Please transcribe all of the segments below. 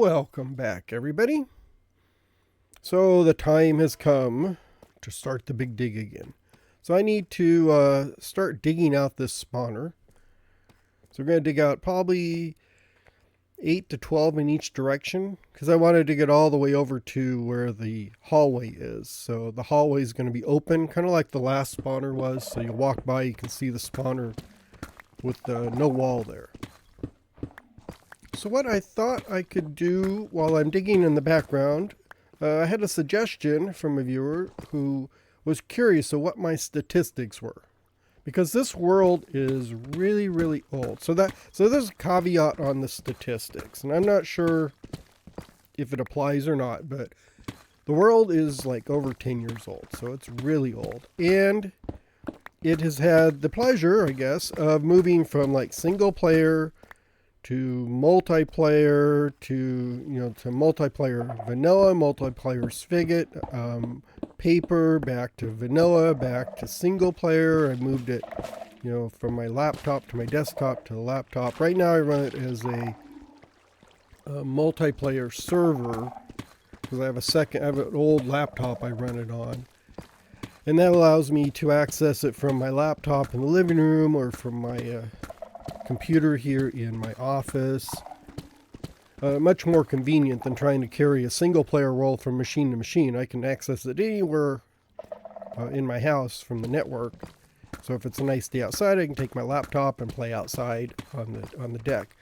Welcome back, everybody. So the time has come to start the big dig again. So I need to start digging out this spawner. So we're going to dig out probably 8 to 12 in each direction because I wanted to get all the way over to where the hallway is. So the hallway is going to be open, kind of like the last spawner was. So you walk by, you can see the spawner with no wall there. So what I thought I could do while I'm digging in the background, I had a suggestion from a viewer who was curious of what my statistics were. Because this world is really, really old. So there's a caveat on the statistics. And I'm not sure if it applies or not, but the world is like over 10 years old. So it's really old. And it has had the pleasure, I guess, of moving from like single player to multiplayer to multiplayer vanilla, multiplayer spigot, paper, back to vanilla, back to single player. I moved it, from my laptop to my desktop to the laptop. Right now I run it as a multiplayer server because I have an old laptop I run it on. And that allows me to access it from my laptop in the living room or from my computer here in my office. Much more convenient than trying to carry a single player role from machine to machine. I can access it anywhere in my house from the network. So if it's a nice day outside, I can take my laptop and play outside on the deck.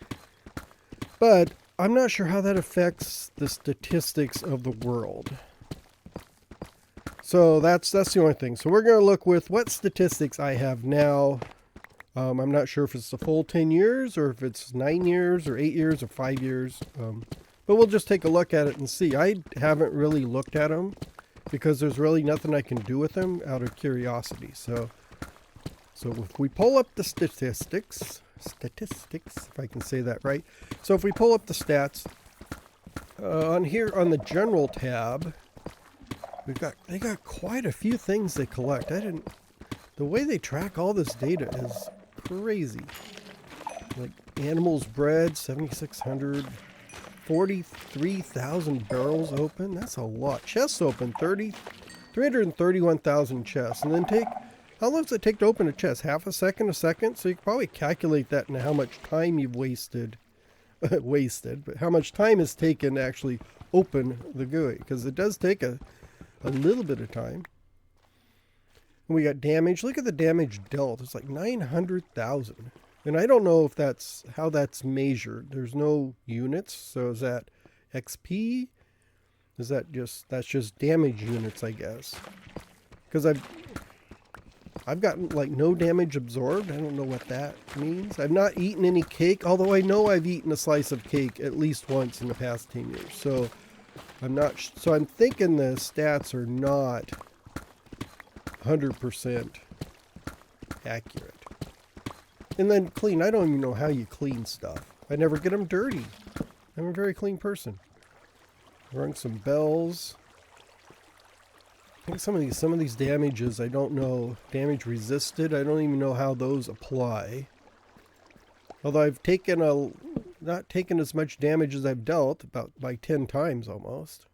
But I'm not sure how that affects the statistics of the world. So that's the only thing. So we're going to look with what statistics I have now. I'm not sure if it's the full 10 years or if it's 9 years or 8 years or 5 years. But we'll just take a look at it and see. I haven't really looked at them because there's really nothing I can do with them out of curiosity. So if we pull up the statistics, if I can say that right. So if we pull up the stats, on here on the general tab, they got quite a few things they collect. The way they track all this data is crazy. Like animals bred, 7,600, 43,000 barrels open. That's a lot. Chests open, 331,000 chests. And then how long does it take to open a chest? Half a second? So you can probably calculate that into how much time you've wasted, but how much time is taken to actually open the GUI. Because it does take a little bit of time. And we got damage. Look at the damage dealt. It's like 900,000. And I don't know if that's how that's measured. There's no units. So is that XP? Is that's just damage units, I guess. Because I've gotten like no damage absorbed. I don't know what that means. I've not eaten any cake, although I know I've eaten a slice of cake at least once in the past 10 years. So I'm thinking the stats are not 100% accurate. And then clean. I don't even know how you clean stuff. I never get them dirty. I'm a very clean person. Rung some bells. I think some of these damages, I don't know. Damage resisted. I don't even know how those apply. Although I've not taken as much damage as I've dealt, about by 10 times almost.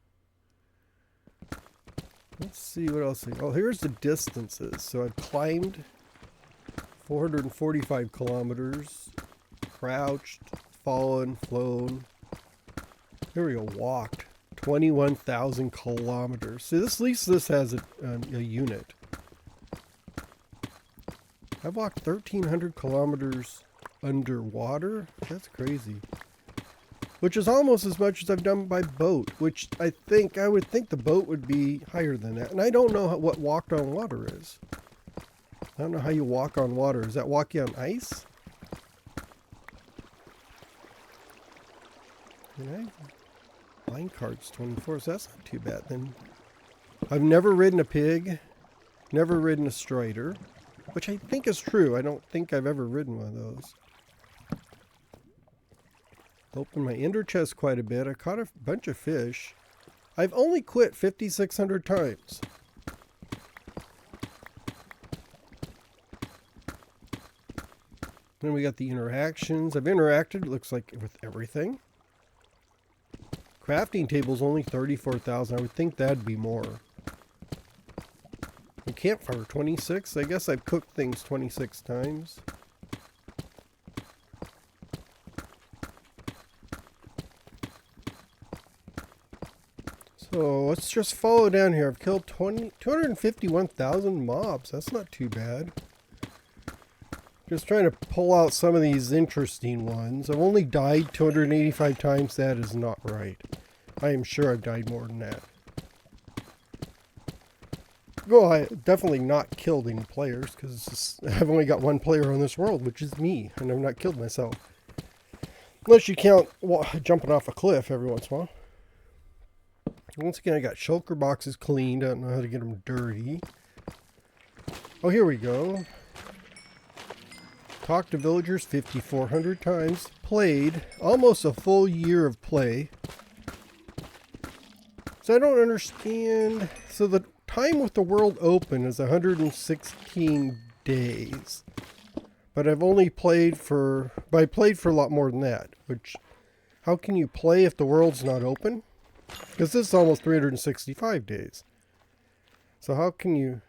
Let's see what else. Oh, here's the distances. So I've climbed 445 kilometers, crouched, fallen, flown. Here we go, walked 21,000 kilometers. See, at least this has a unit. I've walked 1,300 kilometers underwater. That's crazy. Which is almost as much as I've done by boat, which I would think the boat would be higher than that. And I don't know what walked on water is. I don't know how you walk on water. Is that walking on ice? Line cards 24, so that's not too bad then. I've never ridden a pig, never ridden a strider, which I think is true. I don't think I've ever ridden one of those. Opened my ender chest quite a bit. I caught a bunch of fish. I've only quit 5,600 times. Then we got the interactions. I've interacted, it looks like, with everything. Crafting table's only 34,000. I would think that'd be more. A campfire, 26. I guess I've cooked things 26 times. So let's just follow down here. I've killed 251,000 mobs. That's not too bad. Just trying to pull out some of these interesting ones. I've only died 285 times. That is not right. I am sure I've died more than that. Well, I definitely not killed any players because I've only got one player on this world, which is me, and I've not killed myself. Unless you count jumping off a cliff every once in a while. Once again, I got shulker boxes cleaned. I don't know how to get them dirty. Oh, here we go. Talked to villagers 5,400 times. Played almost a full year of play. So I don't understand. So the time with the world open is 116 days. But I've only played for... But I played for a lot more than that. Which, how can you play if the world's not open? Because this is almost 365 days. So how can you...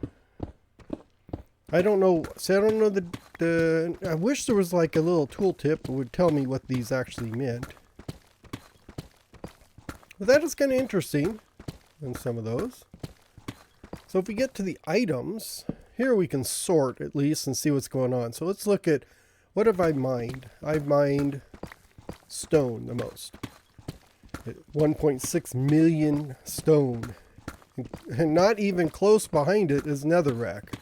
I don't know. See, I don't know the... I wish there was like a little tooltip that would tell me what these actually meant. But that is kind of interesting in some of those. So if we get to the items, here we can sort at least and see what's going on. So let's look at, what have I mined? I've mined stone the most. 1.6 million stone. And not even close behind it is netherrack,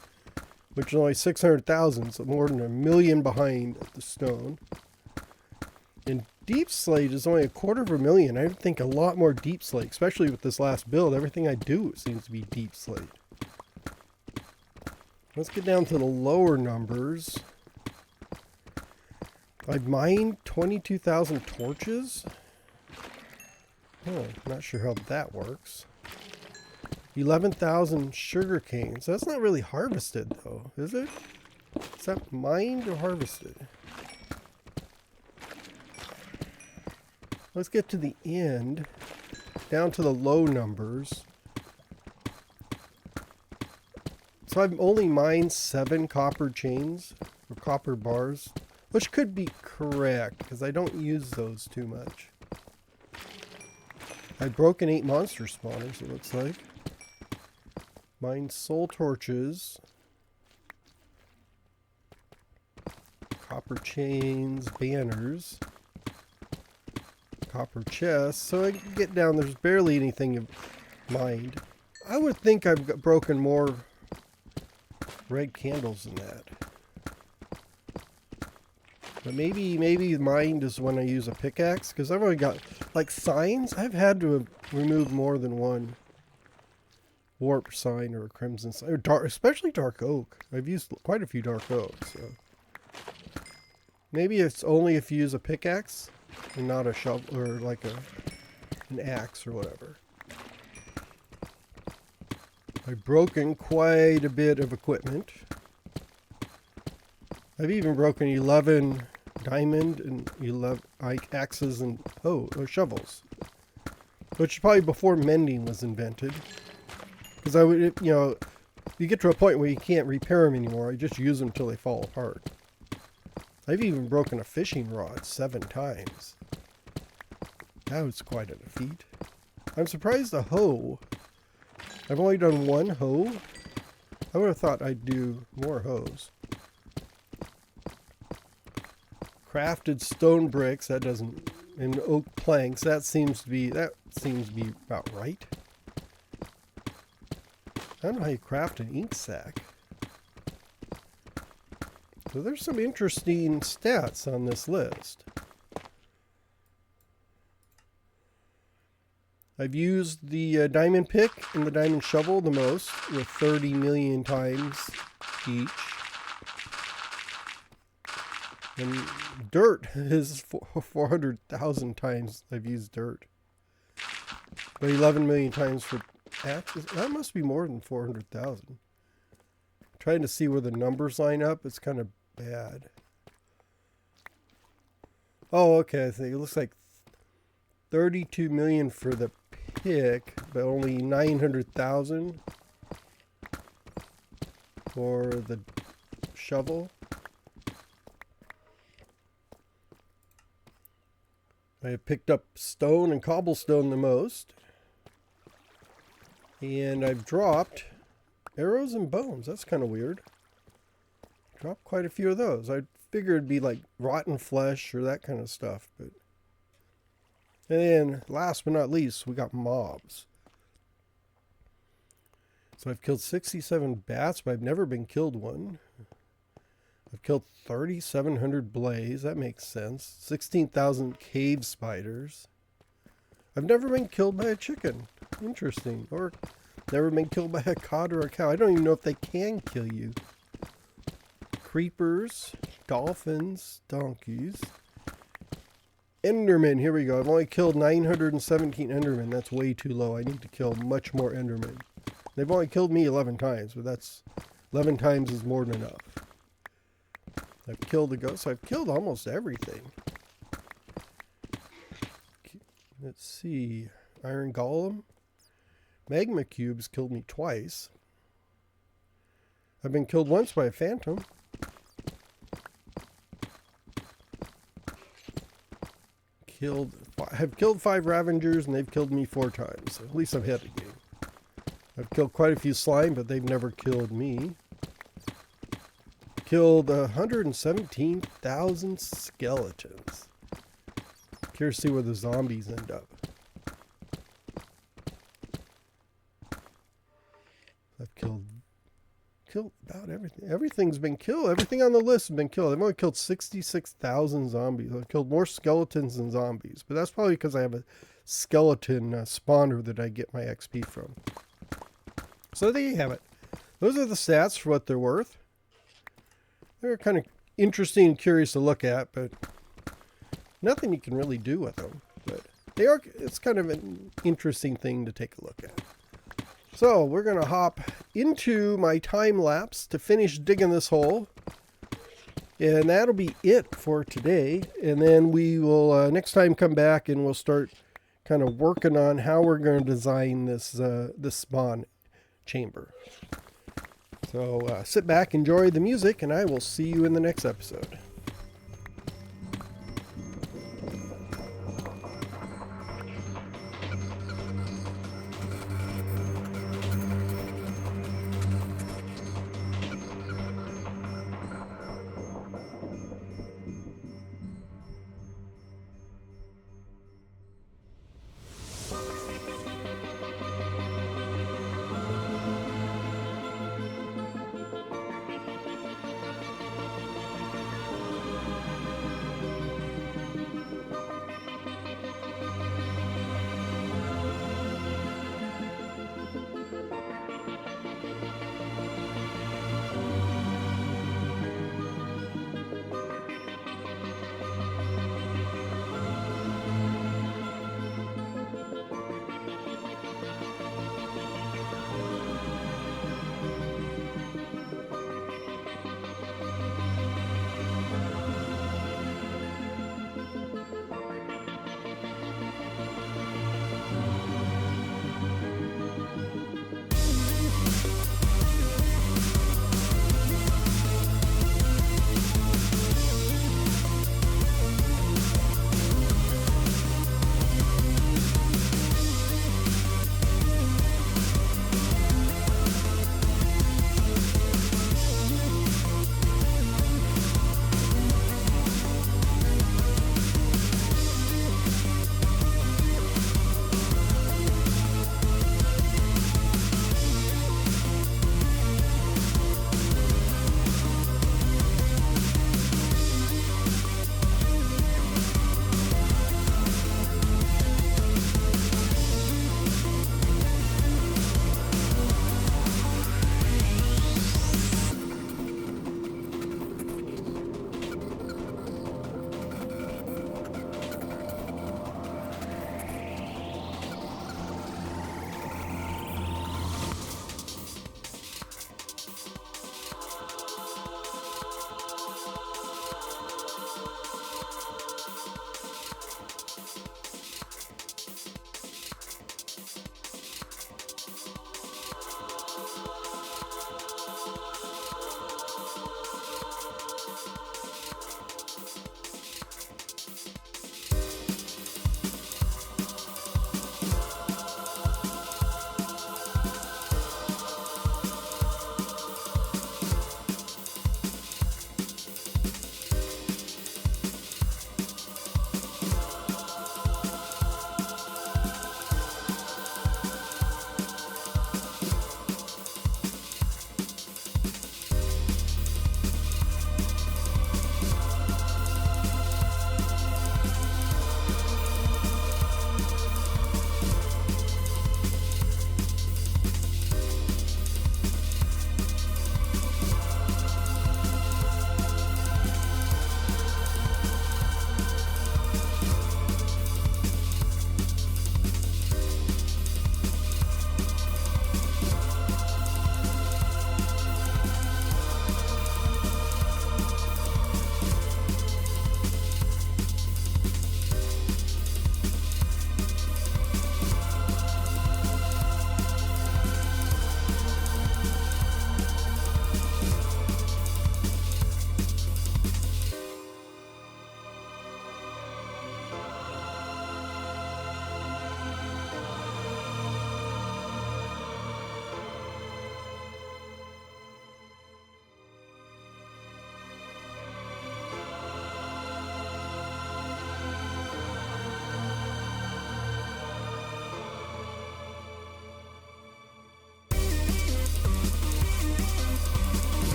which is only 600,000, so more than a million behind the stone. And deep slate is only 250,000. I think a lot more deep slate, especially with this last build. Everything I do seems to be deep slate. Let's get down to the lower numbers. I've mined 22,000 torches. Oh, not sure how that works. 11,000 sugar canes. That's not really harvested though, is it? Is that mined or harvested? Let's get to the end. Down to the low numbers. So I've only mined 7 copper chains, or copper bars, which could be correct, because I don't use those too much. I've broken 8 monster spawners, it looks like. Mined soul torches. Copper chains, banners. Copper chests. So I can get down, there's barely anything mined. I would think I've broken more red candles than that. But maybe mined is when I use a pickaxe, because I've only got, like, signs. I've had to have removed more than one warp sign or a crimson sign, or dark, especially dark oak. I've used quite a few dark oaks. So maybe it's only if you use a pickaxe and not a shovel or like an axe or whatever. I've broken quite a bit of equipment. I've even broken 11 diamond and 11 axes and shovels, which is probably before mending was invented. Because I would, you know, you get to a point where you can't repair them anymore. I just use them until they fall apart. I've even broken a fishing rod 7 times. That was quite a feat. I'm surprised a hoe. I've only done 1 hoe. I would have thought I'd do more hoes. Crafted stone bricks, that doesn't, and oak planks, that seems to be about right. I don't know how you craft an ink sac. So there's some interesting stats on this list. I've used the diamond pick and the diamond shovel the most, with 30 million times each. And dirt is 400,000 times I've used dirt. But 11 million times for axes. That must be more than 400,000. Trying to see where the numbers line up. It's kind of bad. Oh, okay. I think it looks like 32 million for the pick, but only 900,000 for the shovel. I have picked up stone and cobblestone the most. And I've dropped arrows and bones. That's kind of weird. Dropped quite a few of those. I figured it'd be like rotten flesh or that kind of stuff. But and then last but not least, we got mobs. So I've killed 67 bats, but I've never been killed one. I've killed 3,700 blaze. That makes sense. 16,000 cave spiders. I've never been killed by a chicken. Interesting. Or never been killed by a cod or a cow. I don't even know if they can kill you. Creepers, dolphins, donkeys. Endermen. Here we go. I've only killed 917 Endermen. That's way too low. I need to kill much more Endermen. They've only killed me 11 times, but that's 11 times is more than enough. I've killed the ghosts. I've killed almost everything. Let's see. Iron Golem. Magma cubes killed me twice. I've been killed once by a phantom. I've killed 5 Ravengers and they've killed me 4 times. At least I've had a game. I've killed quite a few slime, but they've never killed me. Killed 117,000 skeletons. Curious to see where the zombies end up. I've killed about everything. Everything's been killed. Everything on the list has been killed. I've only killed 66,000 zombies. I've killed more skeletons than zombies. But that's probably because I have a skeleton spawner that I get my XP from. So there you have it. Those are the stats for what they're worth. They're kind of interesting and curious to look at, but nothing you can really do with them. But they are. It's kind of an interesting thing to take a look at. So we're going to hop into my time lapse to finish digging this hole. And that'll be it for today. And then we will next time come back and we'll start kind of working on how we're going to design this spawn chamber. So sit back, enjoy the music, and I will see you in the next episode.